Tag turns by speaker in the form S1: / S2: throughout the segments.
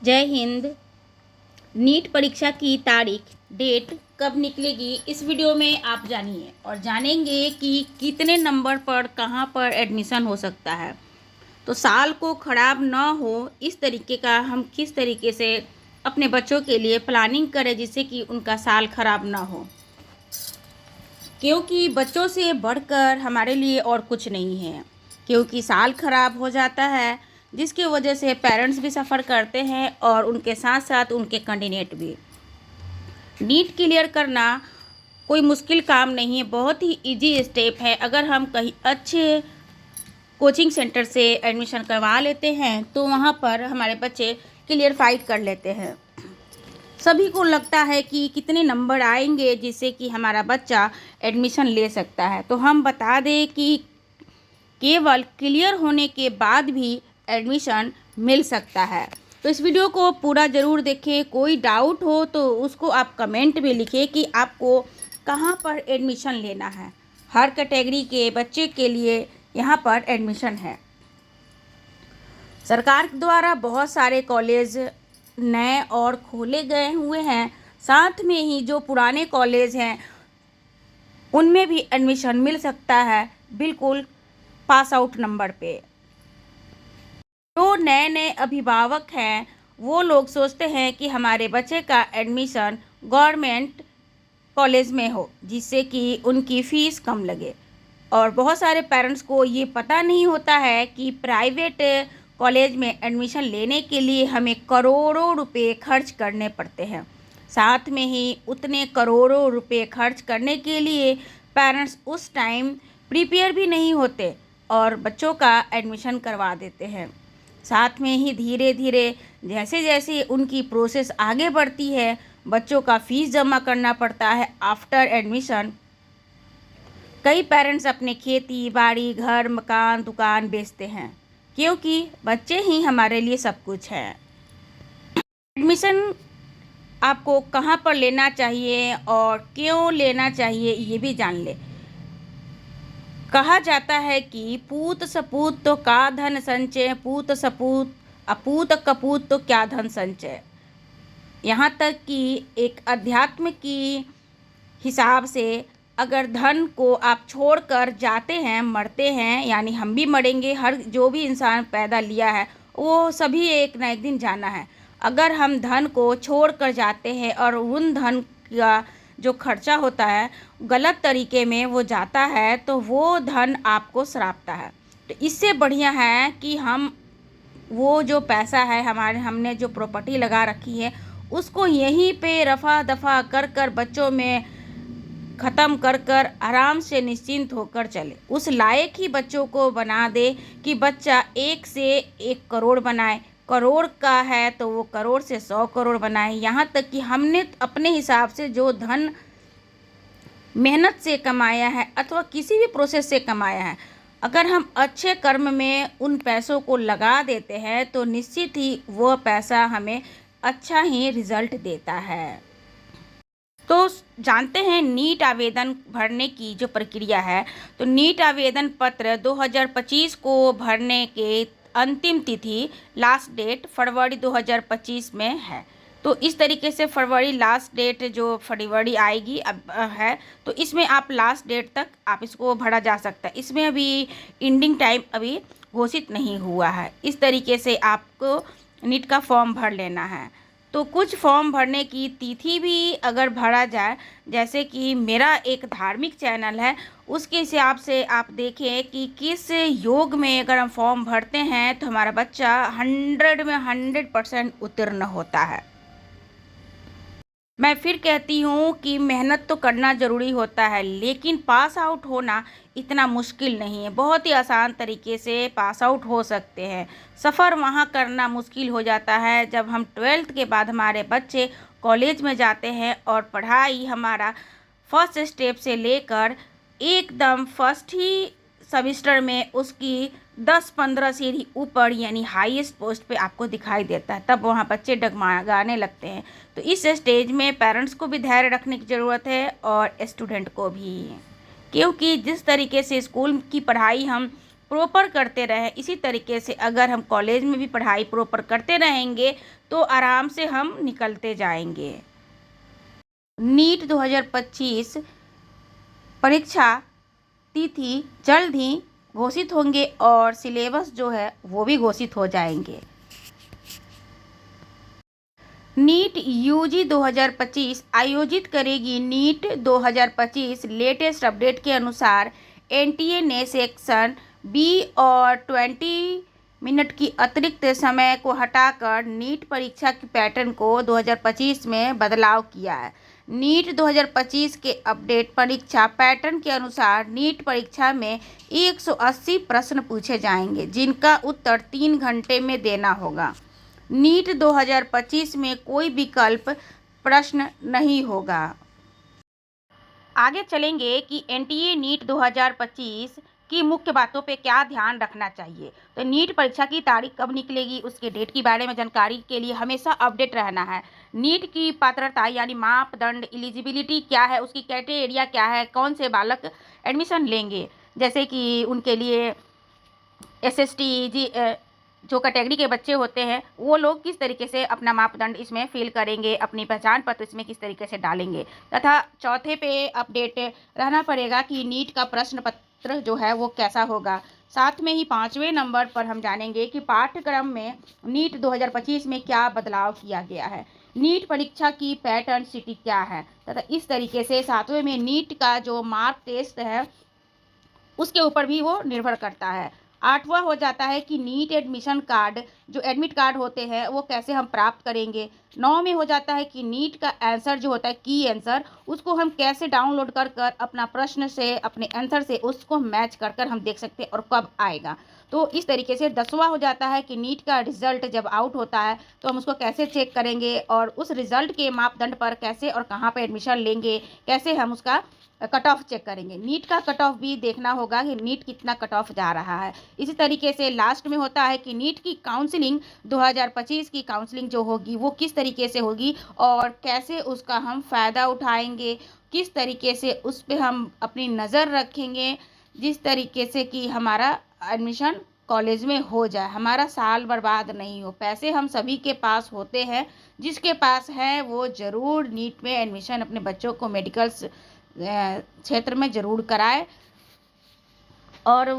S1: जय हिंद। नीट परीक्षा की तारीख डेट कब निकलेगी, इस वीडियो में आप जानिए और जानेंगे कि कितने नंबर पर कहां पर एडमिशन हो सकता है। तो साल को ख़राब ना हो इस तरीके का हम किस तरीके से अपने बच्चों के लिए प्लानिंग करें जिससे कि उनका साल ख़राब ना हो, क्योंकि बच्चों से बढ़कर हमारे लिए और कुछ नहीं है। क्योंकि साल ख़राब हो जाता है जिसकी वजह से पेरेंट्स भी सफ़र करते हैं और उनके साथ साथ उनके कैंडिडेट भी। नीट क्लियर करना कोई मुश्किल काम नहीं है, बहुत ही इजी स्टेप है। अगर हम कहीं अच्छे कोचिंग सेंटर से एडमिशन करवा लेते हैं तो वहाँ पर हमारे बच्चे क्लियर फाइट कर लेते हैं। सभी को लगता है कि कितने नंबर आएंगे जिससे कि हमारा बच्चा एडमिशन ले सकता है। तो हम बता दें कि केवल क्लियर होने के बाद भी एडमिशन मिल सकता है। तो इस वीडियो को पूरा ज़रूर देखें। कोई डाउट हो तो उसको आप कमेंट में लिखें कि आपको कहाँ पर एडमिशन लेना है। हर कैटेगरी के बच्चे के लिए यहाँ पर एडमिशन है। सरकार द्वारा बहुत सारे कॉलेज नए और खोले गए हुए हैं, साथ में ही जो पुराने कॉलेज हैं उनमें भी एडमिशन मिल सकता है बिल्कुल पास आउट नंबर पे। जो नए नए अभिभावक हैं वो लोग सोचते हैं कि हमारे बच्चे का एडमिशन गवर्नमेंट कॉलेज में हो जिससे कि उनकी फ़ीस कम लगे, और बहुत सारे पेरेंट्स को ये पता नहीं होता है कि प्राइवेट कॉलेज में एडमिशन लेने के लिए हमें करोड़ों रुपए खर्च करने पड़ते हैं। साथ में ही उतने करोड़ों रुपए खर्च करने के लिए पेरेंट्स उस टाइम प्रिपेयर भी नहीं होते और बच्चों का एडमिशन करवा देते हैं। साथ में ही धीरे धीरे जैसे जैसे उनकी प्रोसेस आगे बढ़ती है बच्चों का फ़ीस जमा करना पड़ता है आफ्टर एडमिशन। कई पेरेंट्स अपने खेती बाड़ी घर मकान दुकान बेचते हैं क्योंकि बच्चे ही हमारे लिए सब कुछ है। एडमिशन आपको कहाँ पर लेना चाहिए और क्यों लेना चाहिए ये भी जान ले। कहा जाता है कि पूत सपूत तो का धन संचय, पूत सपूत अपूत कपूत तो क्या धन संचय। यहाँ तक कि एक अध्यात्म की हिसाब से अगर धन को आप छोड़कर जाते हैं मरते हैं, यानी हम भी मरेंगे, हर जो भी इंसान पैदा लिया है वो सभी एक ना एक दिन जाना है। अगर हम धन को छोड़कर जाते हैं और उन धन का जो खर्चा होता है गलत तरीके में वो जाता है तो वो धन आपको श्रापता है। तो इससे बढ़िया है कि हम वो जो पैसा है हमने जो प्रॉपर्टी लगा रखी है उसको यहीं पे रफा दफा कर कर बच्चों में ख़त्म कर कर आराम से निश्चिंत होकर चले। उस लायक ही बच्चों को बना दे कि बच्चा 1 से 1 करोड़ बनाए, करोड़ का है तो वो करोड़ से 100 करोड़ बनाए। यहाँ तक कि हमने अपने हिसाब से जो धन मेहनत से कमाया है अथवा किसी भी प्रोसेस से कमाया है, अगर हम अच्छे कर्म में उन पैसों को लगा देते हैं तो निश्चित ही वो पैसा हमें अच्छा ही रिजल्ट देता है। तो जानते हैं नीट आवेदन भरने की जो प्रक्रिया है। तो नीट आवेदन पत्र 2025 को भरने के अंतिम तिथि लास्ट डेट फरवरी 2025 में है। तो इस तरीके से फरवरी लास्ट डेट जो फरवरी आएगी अब है, तो इसमें आप लास्ट डेट तक आप इसको भरा जा सकता है। इसमें अभी एंडिंग टाइम अभी घोषित नहीं हुआ है। इस तरीके से आपको नीट का फॉर्म भर लेना है। तो कुछ फॉर्म भरने की तिथि भी अगर भरा जाए, जैसे कि मेरा एक धार्मिक चैनल है उसके हिसाब से आप देखें कि किस योग में अगर हम फॉर्म भरते हैं तो हमारा बच्चा 100 में 100% उत्तीर्ण होता है। मैं फिर कहती हूँ कि मेहनत तो करना ज़रूरी होता है लेकिन पास आउट होना इतना मुश्किल नहीं है। बहुत ही आसान तरीके से पास आउट हो सकते हैं। सफ़र वहाँ करना मुश्किल हो जाता है जब हम 12th के बाद हमारे बच्चे कॉलेज में जाते हैं और पढ़ाई हमारा फर्स्ट स्टेप से लेकर एकदम फर्स्ट ही सेमेस्टर में उसकी 10-15 सीढ़ी ऊपर यानी हाईएस्ट पोस्ट पे आपको दिखाई देता है, तब वहाँ बच्चे डगमगाने लगते हैं। तो इस स्टेज में पेरेंट्स को भी धैर्य रखने की ज़रूरत है और स्टूडेंट को भी, क्योंकि जिस तरीके से स्कूल की पढ़ाई हम प्रॉपर करते रहे इसी तरीके से अगर हम कॉलेज में भी पढ़ाई प्रॉपर करते रहेंगे तो आराम से हम निकलते जाएंगे। नीट 2025 परीक्षा तिथि जल्द ही घोषित होंगे और सिलेबस जो है वो भी घोषित हो जाएंगे। नीट यूजी 2025 आयोजित करेगी। नीट 2025 लेटेस्ट अपडेट के अनुसार एनटीए ने सेक्शन बी और 20 मिनट की अतिरिक्त समय को हटाकर नीट परीक्षा की पैटर्न को 2025 में बदलाव किया है। नीट 2025 के अपडेट परीक्षा पैटर्न के अनुसार नीट परीक्षा में 180 प्रश्न पूछे जाएंगे, जिनका उत्तर 3 घंटे में देना होगा। नीट 2025 में कोई विकल्प प्रश्न नहीं होगा। आगे चलेंगे कि एनटीए नीट 2025 की मुख्य बातों पे क्या ध्यान रखना चाहिए। तो नीट परीक्षा की तारीख कब निकलेगी, उसके डेट के बारे में जानकारी के लिए हमेशा अपडेट रहना है। नीट की पात्रता यानी मापदंड, एलिजिबिलिटी क्या है, उसकी क्राइटेरिया क्या है, कौन से बालक एडमिशन लेंगे, जैसे कि उनके लिए एसएसटी जी जो कैटेगरी के बच्चे होते हैं वो लोग किस तरीके से अपना मापदंड इसमें फिल करेंगे, अपनी पहचान पत्र इसमें किस तरीके से डालेंगे। तथा चौथे पे अपडेट रहना पड़ेगा कि नीट का प्रश्न पत्र जो है वो कैसा होगा। साथ में ही 5वें नंबर पर हम जानेंगे कि पाठ्यक्रम में नीट 2025 में क्या बदलाव किया गया है, नीट परीक्षा की पैटर्न सिटी क्या है, तथा इस तरीके से 7वें में नीट का जो मार्क टेस्ट है उसके ऊपर भी वो निर्भर करता है। 8वां हो जाता है कि नीट एडमिशन कार्ड जो एडमिट कार्ड होते हैं वो कैसे हम प्राप्त करेंगे। 9 में हो जाता है कि नीट का आंसर जो होता है की आंसर, उसको हम कैसे डाउनलोड कर कर अपना प्रश्न से अपने आंसर से उसको मैच कर कर हम देख सकते हैं और कब आएगा। तो इस तरीके से 10वां हो जाता है कि नीट का रिजल्ट जब आउट होता है तो हम उसको कैसे चेक करेंगे और उस रिजल्ट के मापदंड पर कैसे और कहाँ पर एडमिशन लेंगे, कैसे हम उसका कट ऑफ चेक करेंगे। नीट का कट ऑफ भी देखना होगा कि नीट कितना कट ऑफ जा रहा है। इसी तरीके से लास्ट में होता है कि नीट की काउंसलिंग 2025 की काउंसलिंग जो होगी वो किस तरीके से होगी और कैसे उसका हम फ़ायदा उठाएंगे, किस तरीके से उस पर हम अपनी नज़र रखेंगे, जिस तरीके से कि हमारा एडमिशन कॉलेज में हो जाए, हमारा साल बर्बाद नहीं हो। पैसे हम सभी के पास होते हैं, जिसके पास है वो ज़रूर नीट में एडमिशन अपने बच्चों को मेडिकल क्षेत्र में ज़रूर कराए। और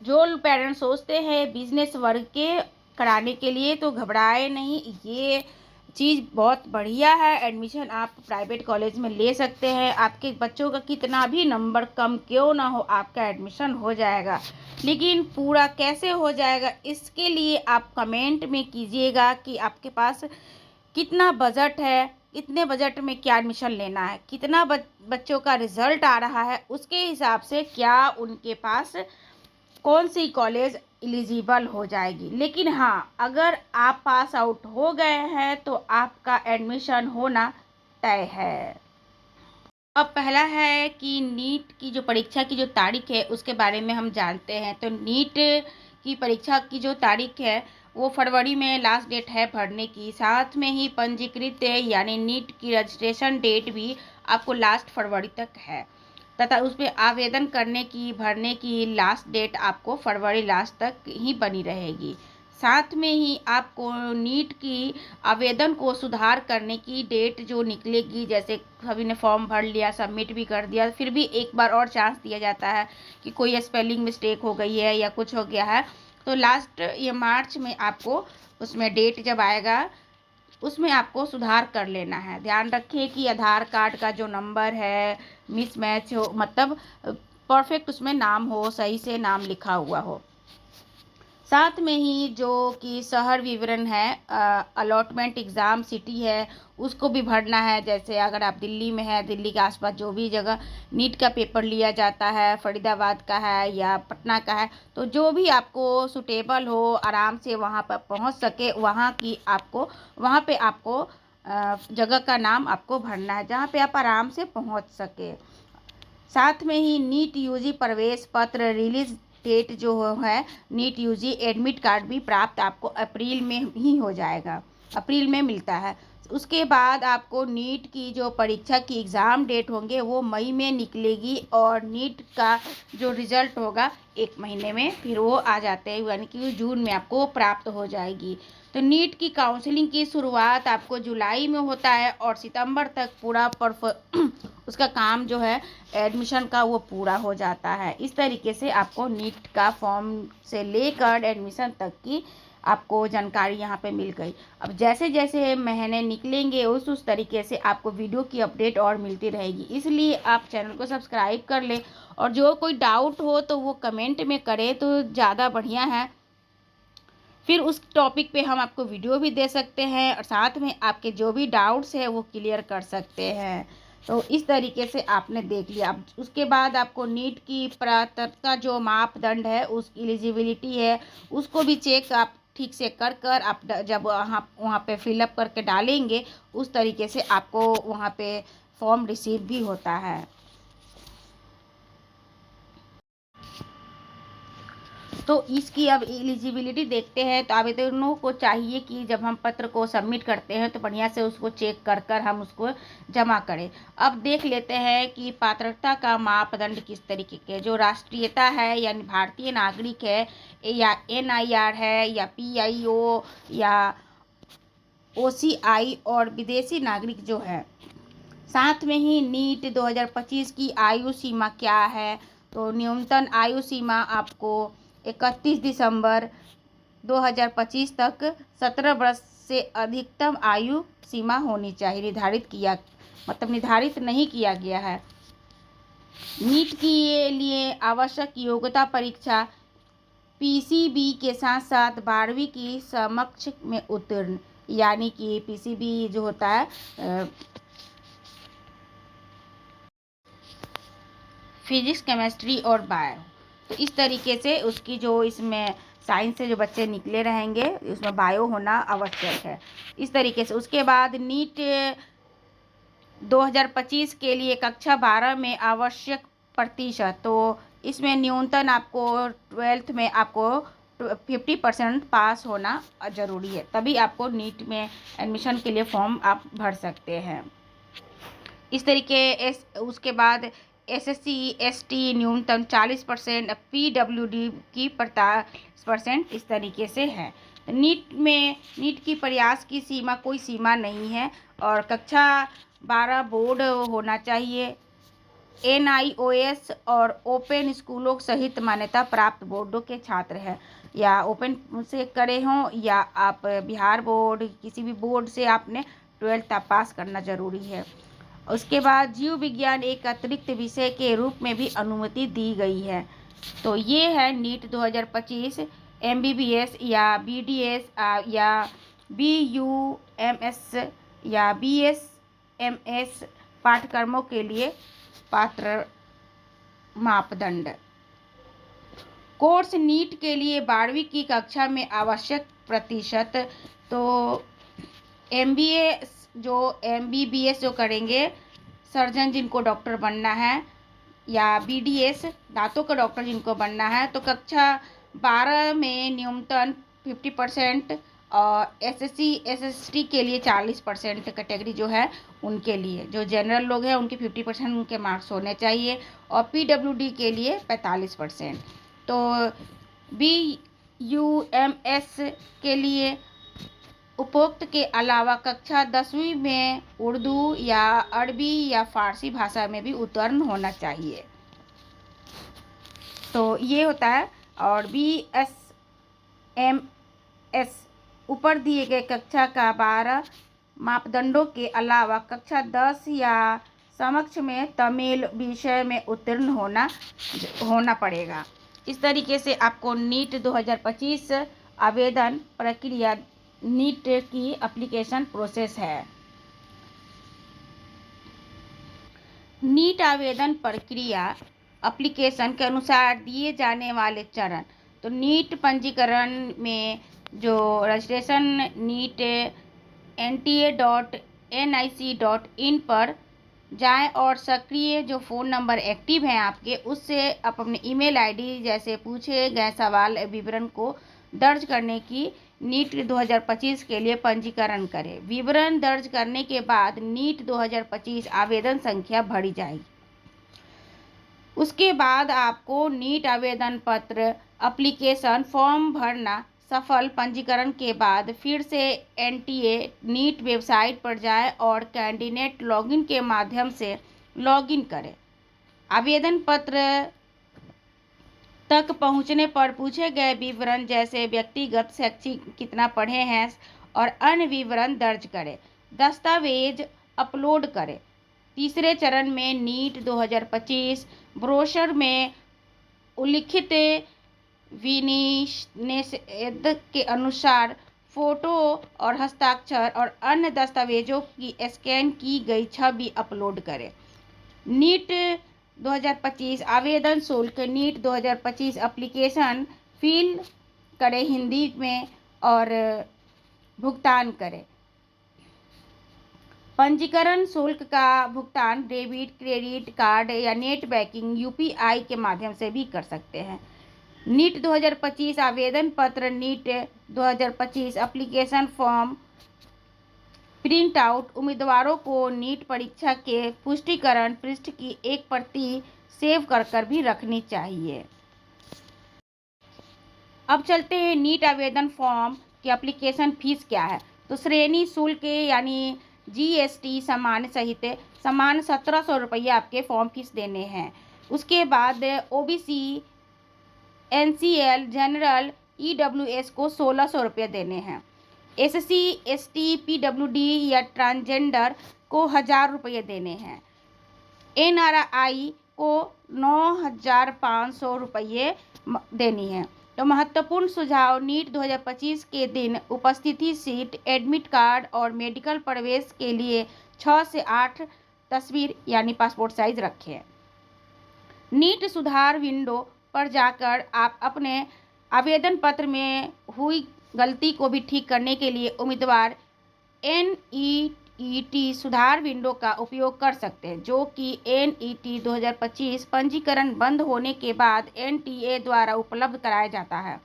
S1: जो पेरेंट्स सोचते हैं बिजनेस वर्ग के कराने के लिए तो घबराए नहीं, ये चीज़ बहुत बढ़िया है। एडमिशन आप प्राइवेट कॉलेज में ले सकते हैं, आपके बच्चों का कितना भी नंबर कम क्यों ना हो आपका एडमिशन हो जाएगा। लेकिन पूरा कैसे हो जाएगा इसके लिए आप कमेंट में कीजिएगा कि आपके पास कितना बजट है, कितने बजट में क्या एडमिशन लेना है, कितना बच्चों का रिजल्ट आ रहा है, उसके हिसाब से क्या उनके पास कौन सी कॉलेज एलिजिबल हो जाएगी। लेकिन हाँ, अगर आप पास आउट हो गए हैं तो आपका एडमिशन होना तय है। अब पहला है कि नीट की जो परीक्षा की जो तारीख है उसके बारे में हम जानते हैं। तो नीट की परीक्षा की जो तारीख है वो फरवरी में लास्ट डेट है भरने की। साथ में ही पंजीकृत यानी नीट की रजिस्ट्रेशन डेट भी आपको लास्ट फरवरी तक है, तथा उस पर आवेदन करने की भरने की लास्ट डेट आपको फरवरी लास्ट तक ही बनी रहेगी। साथ में ही आपको नीट की आवेदन को सुधार करने की डेट जो निकलेगी, जैसे सभी ने फॉर्म भर लिया, सबमिट भी कर दिया, फिर भी एक बार और चांस दिया जाता है कि कोई स्पेलिंग मिस्टेक हो गई है या कुछ हो गया है, तो लास्ट ये मार्च में आपको उसमें डेट जब आएगा उसमें आपको सुधार कर लेना है। ध्यान रखिए कि आधार कार्ड का जो नंबर है मिसमैच हो, मतलब परफेक्ट उसमें नाम हो, सही से नाम लिखा हुआ हो। साथ में ही जो कि शहर विवरण है, अलॉटमेंट एग्ज़ाम सिटी है, उसको भी भरना है। जैसे अगर आप दिल्ली में है, दिल्ली के आसपास जो भी जगह नीट का पेपर लिया जाता है, फरीदाबाद का है या पटना का है, तो जो भी आपको सुटेबल हो, आराम से वहाँ पर पहुँच सके, वहाँ पे आपको जगह का नाम आपको भरना है जहाँ पे आप आराम से पहुँच सके। साथ में ही नीट यूजी प्रवेश पत्र रिलीज डेट जो है, नीट यूजी एडमिट कार्ड भी प्राप्त आपको अप्रैल में ही हो जाएगा। अप्रैल में मिलता है। उसके बाद आपको नीट की जो परीक्षा की एग्ज़ाम डेट होंगे वो मई में निकलेगी और नीट का जो रिज़ल्ट होगा 1 महीने में फिर वो आ जाते हैं, यानी कि जून में आपको प्राप्त हो जाएगी। तो नीट की काउंसलिंग की शुरुआत आपको जुलाई में होता है और सितंबर तक पूरा उसका काम जो है एडमिशन का वो पूरा हो जाता है। इस तरीके से आपको नीट का फॉर्म से लेकर एडमिशन तक की आपको जानकारी यहाँ पे मिल गई। अब जैसे जैसे महीने निकलेंगे उस तरीके से आपको वीडियो की अपडेट और मिलती रहेगी, इसलिए आप चैनल को सब्सक्राइब कर लें और जो कोई डाउट हो तो वो कमेंट में करें तो ज़्यादा बढ़िया है। फिर उस टॉपिक पे हम आपको वीडियो भी दे सकते हैं और साथ में आपके जो भी डाउट्स है वो क्लियर कर सकते हैं। तो इस तरीके से आपने देख लिया। अब उसके बाद आपको नीट की पात्रता जो मापदंड है, उसकी एलिजिबिलिटी है, उसको भी चेक आप ठीक से कर आप जब वहाँ पे फिलअप करके डालेंगे उस तरीके से आपको वहाँ पे फॉर्म रिसीव भी होता है। तो इसकी अब एलिजिबिलिटी देखते हैं। तो आवेदकों को चाहिए कि जब हम पत्र को सबमिट करते हैं तो बढ़िया से उसको चेक कर हम उसको जमा करें। अब देख लेते हैं कि पात्रता का मापदंड किस तरीके के, जो राष्ट्रीयता है यानी भारतीय नागरिक है या NIR है या PIO या OCI और विदेशी नागरिक जो है। साथ में ही नीट 2025 की आयु सीमा क्या है, तो न्यूनतम आयु सीमा आपको 31 दिसंबर 2025 तक 17 वर्ष से अधिकतम आयु सीमा होनी चाहिए। निर्धारित नहीं किया गया है। नीट के लिए आवश्यक योग्यता परीक्षा PCB के साथ साथ 12वीं की समकक्ष में उत्तीर्ण, यानी कि PCB जो होता है फिजिक्स, केमिस्ट्री और बायो, तो इस तरीके से उसकी जो इसमें साइंस से जो बच्चे निकले रहेंगे उसमें बायो होना आवश्यक है। इस तरीके से उसके बाद नीट 2025 के लिए कक्षा 12 में आवश्यक प्रतिशत, तो इसमें न्यूनतम आपको 12th में आपको 50% पास होना ज़रूरी है, तभी आपको नीट में एडमिशन के लिए फॉर्म आप भर सकते हैं। इस तरीके उसके बाद SSC ST न्यूनतम 40%, PWD की 50%, इस तरीके से है। नीट की प्रयास की सीमा कोई सीमा नहीं है और कक्षा 12 बोर्ड होना चाहिए। NIOS और ओपन स्कूलों सहित मान्यता प्राप्त बोर्डों के छात्र हैं, या ओपन से करे हों या आप बिहार बोर्ड किसी भी बोर्ड से आपने 12th पास करना ज़रूरी है। उसके बाद जीव विज्ञान एक अतिरिक्त विषय के रूप में भी अनुमति दी गई है। तो ये है नीट 2025 MBBS या BDS या BUMS या BSMS पाठ्यक्रमों के लिए पात्र मापदंड। कोर्स नीट के लिए 12वीं की कक्षा में आवश्यक प्रतिशत, तो MBBS जो करेंगे सर्जन जिनको डॉक्टर बनना है, या BDS दांतों का डॉक्टर जिनको बनना है, तो कक्षा 12 में न्यूनतम 50% और SSC SST के लिए 40% कैटेगरी जो है उनके लिए, जो जनरल लोग हैं उनके 50% उनके मार्क्स होने चाहिए और PWD के लिए 45%। तो BUMS के लिए उपरोक्त के अलावा कक्षा 10वीं में उर्दू या अरबी या फारसी भाषा में भी उत्तीर्ण होना चाहिए। तो ये होता है। और BSMS ऊपर दिए गए कक्षा का 12 मापदंडों के अलावा कक्षा 10 या समकक्ष में तमिल विषय में उत्तीर्ण होना पड़ेगा। इस तरीके से आपको नीट 2025 आवेदन प्रक्रिया, नीट की एप्लीकेशन प्रोसेस है। नीट आवेदन प्रक्रिया एप्लीकेशन के अनुसार दिए जाने वाले चरण, तो नीट पंजीकरण में जो रजिस्ट्रेशन नीट NTA.nic.in पर जाएं और सक्रिय जो फ़ोन नंबर एक्टिव हैं आपके, उससे आप अपने ईमेल ID जैसे पूछे गए सवाल विवरण को दर्ज करने की नीट 2025 के लिए पंजीकरण करें। विवरण दर्ज करने के बाद नीट 2025 आवेदन संख्या भरी जाएगी। उसके बाद आपको नीट आवेदन पत्र एप्लीकेशन फॉर्म भरना। सफल पंजीकरण के बाद फिर से एनटीए नीट वेबसाइट पर जाएं और कैंडिडेट लॉगिन के माध्यम से लॉगिन करें। आवेदन पत्र तक पहुंचने पर पूछे गए विवरण जैसे व्यक्तिगत शैक्षिक कितना पढ़े हैं और अन्य विवरण दर्ज करें। दस्तावेज अपलोड करें। तीसरे चरण में नीट 2025 ब्रोशर में उल्लिखित विनिर्देश के अनुसार फोटो और हस्ताक्षर और अन्य दस्तावेजों की स्कैन की गई छवि अपलोड करें। नीट 2025 आवेदन शुल्क। नीट 2025 एप्लीकेशन फिल करें हिंदी में और भुगतान करें। पंजीकरण शुल्क का भुगतान डेबिट क्रेडिट कार्ड या नेट बैंकिंग यूपीआई के माध्यम से भी कर सकते हैं। नीट 2025 आवेदन पत्र। NEET 2025 application form print out. उम्मीदवारों को नीट परीक्षा के पुष्टिकरण पृष्ठ की एक प्रति सेव कर भी रखनी चाहिए। अब चलते हैं नीट आवेदन फॉर्म की एप्लीकेशन फीस क्या है। तो श्रेणी शुल्क यानी जीएसटी सामान्य सहित समान 1700 रुपये आपके फॉर्म फीस देने हैं। उसके बाद ओबीसी एनसीएल जनरल ईडब्ल्यूएस को 1600 रुपये देने हैं। एससी एसटी पीडब्ल्यूडी या ट्रांसजेंडर को 1000 रुपये देने हैं। एनआरआई को 9500 रुपये देनी है। तो महत्वपूर्ण सुझाव। नीट 2025 के दिन उपस्थिति सीट एडमिट कार्ड और मेडिकल प्रवेश के लिए 6 से 8 तस्वीर यानी पासपोर्ट साइज रखें। नीट सुधार विंडो पर जाकर आप अपने आवेदन पत्र में हुई गलती को भी ठीक करने के लिए उम्मीदवार एनईटी सुधार विंडो का उपयोग कर सकते हैं, जो कि एनईटी 2025 पंजीकरण बंद होने के बाद एनटीए द्वारा उपलब्ध कराया जाता है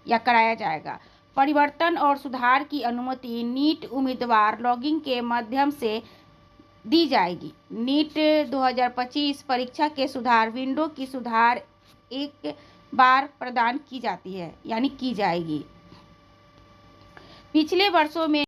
S1: या कराया जाएगा। परिवर्तन और सुधार की अनुमति नीट उम्मीदवार लॉगिन के माध्यम से दी जाएगी। नीट 2025 परीक्षा के सुधार विंडो की सुधार एक बार प्रदान की जाती है यानी की जाएगी। पिछले वर्षों में